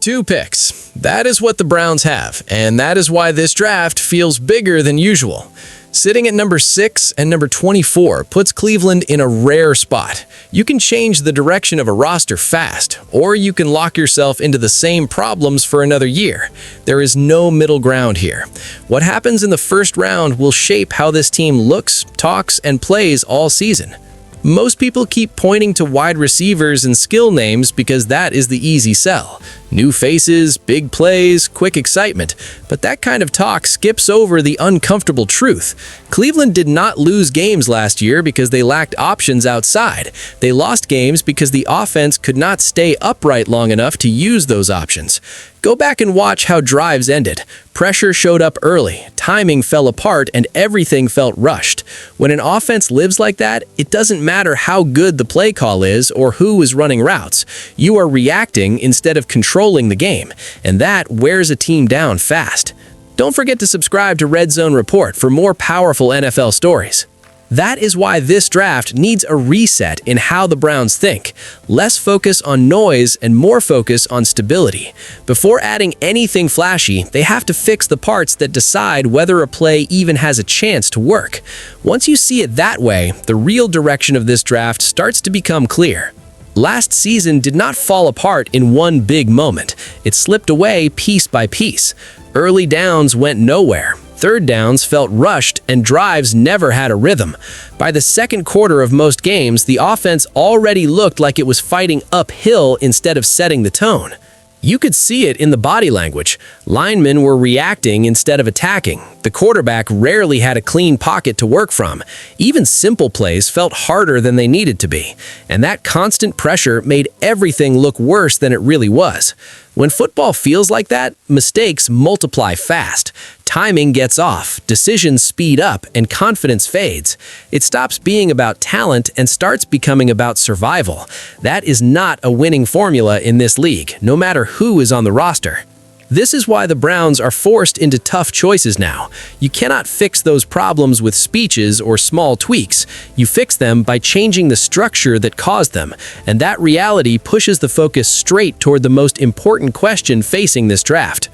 2 picks. That is what the Browns have, and that is why this draft feels bigger than usual. Sitting at number 6 and number 24 puts Cleveland in a rare spot. You can change the direction of a roster fast, or you can lock yourself into the same problems for another year. There is no middle ground here. What happens in the first round will shape how this team looks, talks, and plays all season. Most people keep pointing to wide receivers and skill names because that is the easy sell. New faces, big plays, quick excitement. But that kind of talk skips over the uncomfortable truth. Cleveland did not lose games last year because they lacked options outside. They lost games because the offense could not stay upright long enough to use those options. Go back and watch how drives ended. Pressure showed up early, timing fell apart, and everything felt rushed. When an offense lives like that, it doesn't matter how good the play call is or who is running routes. You are reacting instead of controlling the game, and that wears a team down fast. Don't forget to subscribe to Red Zone Report for more powerful NFL stories. That is why this draft needs a reset in how the Browns think. Less focus on noise and more focus on stability. Before adding anything flashy, they have to fix the parts that decide whether a play even has a chance to work. Once you see it that way, the real direction of this draft starts to become clear. Last season did not fall apart in one big moment. It slipped away piece by piece. Early downs went nowhere. Third downs felt rushed, and drives never had a rhythm. By the second quarter of most games, the offense already looked like it was fighting uphill instead of setting the tone. You could see it in the body language. Linemen were reacting instead of attacking. The quarterback rarely had a clean pocket to work from. Even simple plays felt harder than they needed to be. And that constant pressure made everything look worse than it really was. When football feels like that, mistakes multiply fast. Timing gets off, decisions speed up, and confidence fades. It stops being about talent and starts becoming about survival. That is not a winning formula in this league, no matter who is on the roster. This is why the Browns are forced into tough choices now. You cannot fix those problems with speeches or small tweaks. You fix them by changing the structure that caused them, and that reality pushes the focus straight toward the most important question facing this draft.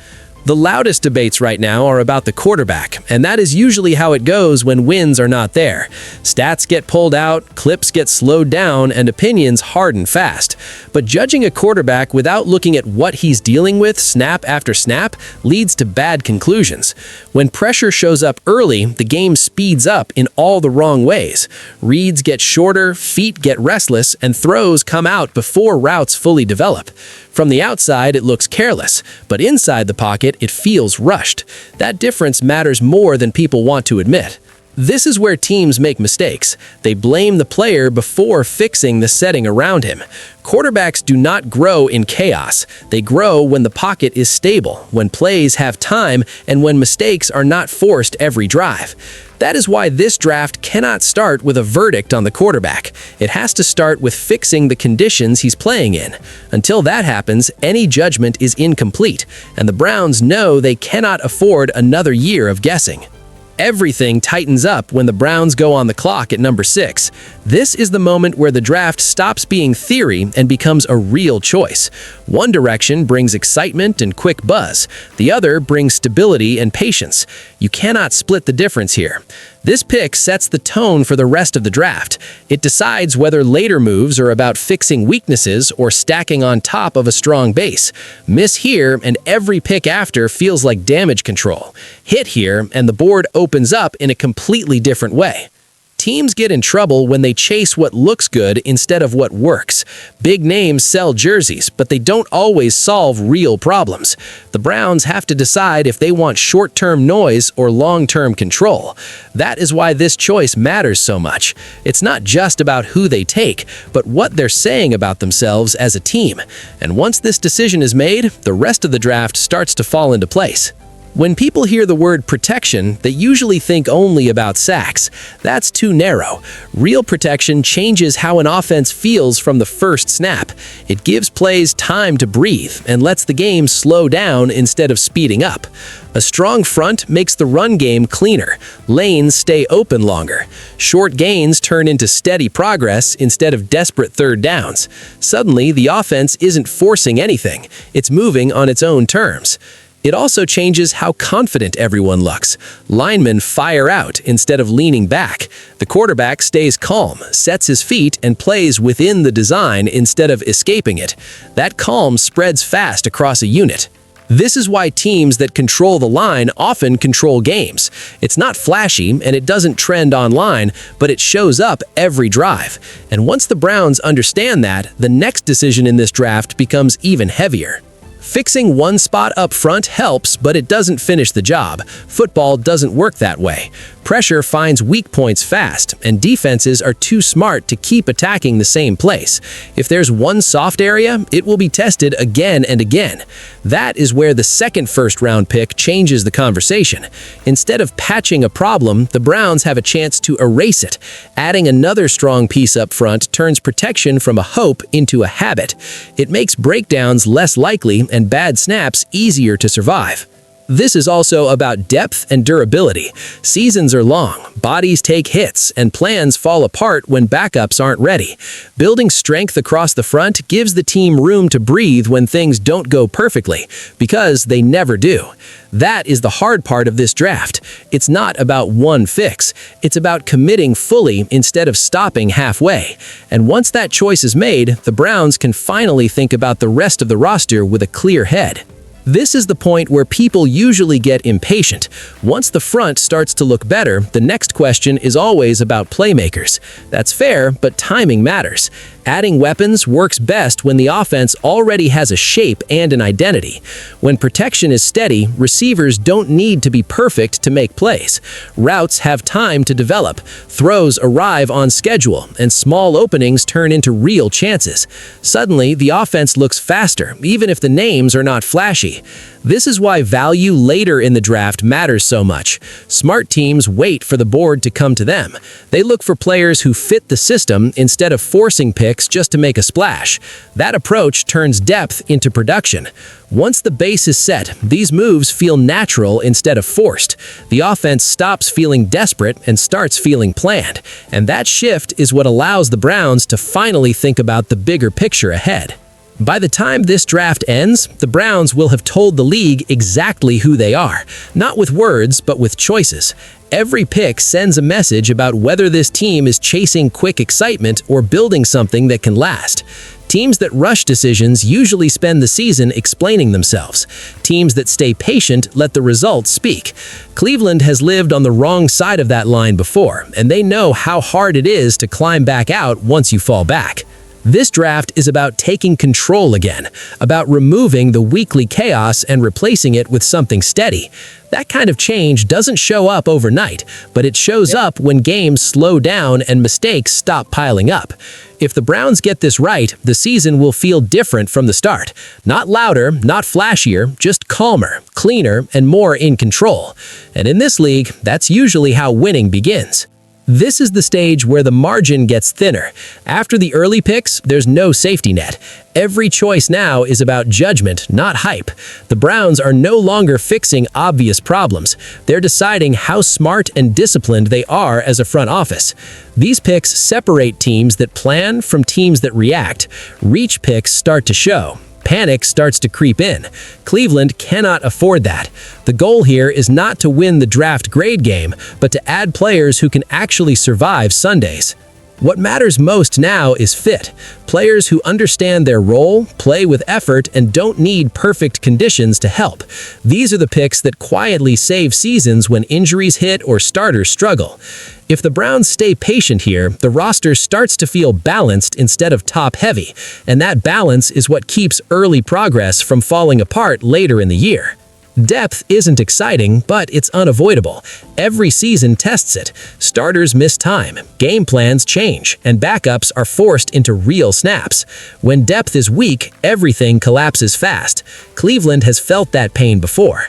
The loudest debates right now are about the quarterback, and that is usually how it goes when wins are not there. Stats get pulled out, clips get slowed down, and opinions harden fast. But judging a quarterback without looking at what he's dealing with snap after snap leads to bad conclusions. When pressure shows up early, the game speeds up in all the wrong ways. Reads get shorter, feet get restless, and throws come out before routes fully develop. From the outside, it looks careless, but inside the pocket, it feels rushed. That difference matters more than people want to admit. This is where teams make mistakes. They blame the player before fixing the setting around him. Quarterbacks do not grow in chaos. They grow when the pocket is stable, when plays have time, and when mistakes are not forced every drive. That is why this draft cannot start with a verdict on the quarterback. It has to start with fixing the conditions he's playing in. Until that happens, any judgment is incomplete, and the Browns know they cannot afford another year of guessing. Everything tightens up when the Browns go on the clock at number 6. This is the moment where the draft stops being theory and becomes a real choice. One direction brings excitement and quick buzz. The other brings stability and patience. You cannot split the difference here. This pick sets the tone for the rest of the draft. It decides whether later moves are about fixing weaknesses or stacking on top of a strong base. Miss here, and every pick after feels like damage control. Hit here, and the board opens up in a completely different way. Teams get in trouble when they chase what looks good instead of what works. Big names sell jerseys, but they don't always solve real problems. The Browns have to decide if they want short-term noise or long-term control. That is why this choice matters so much. It's not just about who they take, but what they're saying about themselves as a team. And once this decision is made, the rest of the draft starts to fall into place. When people hear the word protection, they usually think only about sacks. That's too narrow. Real protection changes how an offense feels from the first snap. It gives plays time to breathe and lets the game slow down instead of speeding up. A strong front makes the run game cleaner. Lanes stay open longer. Short gains turn into steady progress instead of desperate third downs. Suddenly, the offense isn't forcing anything. It's moving on its own terms. It also changes how confident everyone looks. Linemen fire out instead of leaning back. The quarterback stays calm, sets his feet, and plays within the design instead of escaping it. That calm spreads fast across a unit. This is why teams that control the line often control games. It's not flashy and it doesn't trend online, but it shows up every drive. And once the Browns understand that, the next decision in this draft becomes even heavier. Fixing one spot up front helps, but it doesn't finish the job. Football doesn't work that way. Pressure finds weak points fast, and defenses are too smart to keep attacking the same place. If there's one soft area, it will be tested again and again. That is where the second first-round pick changes the conversation. Instead of patching a problem, the Browns have a chance to erase it. Adding another strong piece up front turns protection from a hope into a habit. It makes breakdowns less likely and bad snaps easier to survive. This is also about depth and durability. Seasons are long, bodies take hits, and plans fall apart when backups aren't ready. Building strength across the front gives the team room to breathe when things don't go perfectly, because they never do. That is the hard part of this draft. It's not about one fix. It's about committing fully instead of stopping halfway. And once that choice is made, the Browns can finally think about the rest of the roster with a clear head. This is the point where people usually get impatient. Once the front starts to look better, the next question is always about playmakers. That's fair, but timing matters. Adding weapons works best when the offense already has a shape and an identity. When protection is steady, receivers don't need to be perfect to make plays. Routes have time to develop, throws arrive on schedule, and small openings turn into real chances. Suddenly, the offense looks faster, even if the names are not flashy. This is why value later in the draft matters so much. Smart teams wait for the board to come to them. They look for players who fit the system instead of forcing picks just to make a splash. That approach turns depth into production. Once the base is set, these moves feel natural instead of forced. The offense stops feeling desperate and starts feeling planned. And that shift is what allows the Browns to finally think about the bigger picture ahead. By the time this draft ends, the Browns will have told the league exactly who they are, not with words, but with choices. Every pick sends a message about whether this team is chasing quick excitement or building something that can last. Teams that rush decisions usually spend the season explaining themselves. Teams that stay patient let the results speak. Cleveland has lived on the wrong side of that line before, and they know how hard it is to climb back out once you fall back. This draft is about taking control again, about removing the weekly chaos and replacing it with something steady. That kind of change doesn't show up overnight, but it shows up when games slow down and mistakes stop piling up. If the Browns get this right, the season will feel different from the start. Not louder, not flashier, just calmer, cleaner, and more in control. And in this league, that's usually how winning begins. This is the stage where the margin gets thinner. After the early picks, there's no safety net. Every choice now is about judgment, not hype. The Browns are no longer fixing obvious problems. They're deciding how smart and disciplined they are as a front office. These picks separate teams that plan from teams that react. Reach picks start to show. Panic starts to creep in. Cleveland cannot afford that. The goal here is not to win the draft grade game, but to add players who can actually survive Sundays. What matters most now is fit. Players who understand their role, play with effort, and don't need perfect conditions to help. These are the picks that quietly save seasons when injuries hit or starters struggle. If the Browns stay patient here, the roster starts to feel balanced instead of top-heavy, and that balance is what keeps early progress from falling apart later in the year. Depth isn't exciting, but it's unavoidable. Every season tests it. Starters miss time, game plans change, and backups are forced into real snaps. When depth is weak, everything collapses fast. Cleveland has felt that pain before.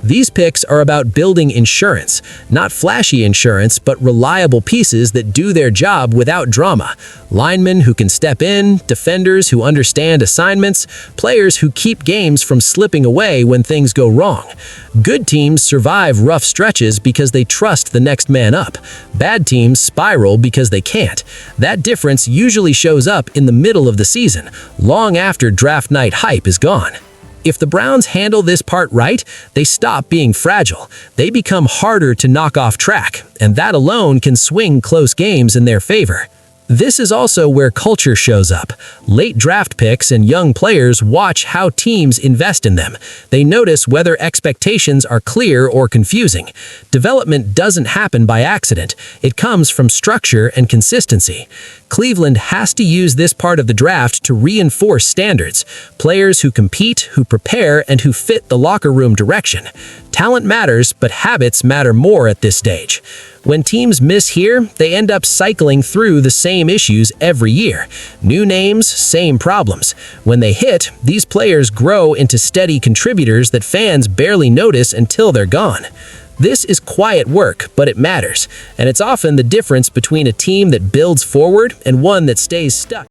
These picks are about building insurance, not flashy insurance, but reliable pieces that do their job without drama. Linemen who can step in, defenders who understand assignments, players who keep games from slipping away when things go wrong. Good teams survive rough stretches because they trust the next man up. Bad teams spiral because they can't. That difference usually shows up in the middle of the season, long after draft night hype is gone. If the Browns handle this part right, they stop being fragile. They become harder to knock off track, and that alone can swing close games in their favor. This is also where culture shows up. Late draft picks and young players watch how teams invest in them. They notice whether expectations are clear or confusing. Development doesn't happen by accident. It comes from structure and consistency. Cleveland has to use this part of the draft to reinforce standards. Players who compete, who prepare, and who fit the locker room direction. Talent matters, but habits matter more at this stage. When teams miss here, they end up cycling through the same issues every year. New names, same problems. When they hit, these players grow into steady contributors that fans barely notice until they're gone. This is quiet work, but it matters, and it's often the difference between a team that builds forward and one that stays stuck.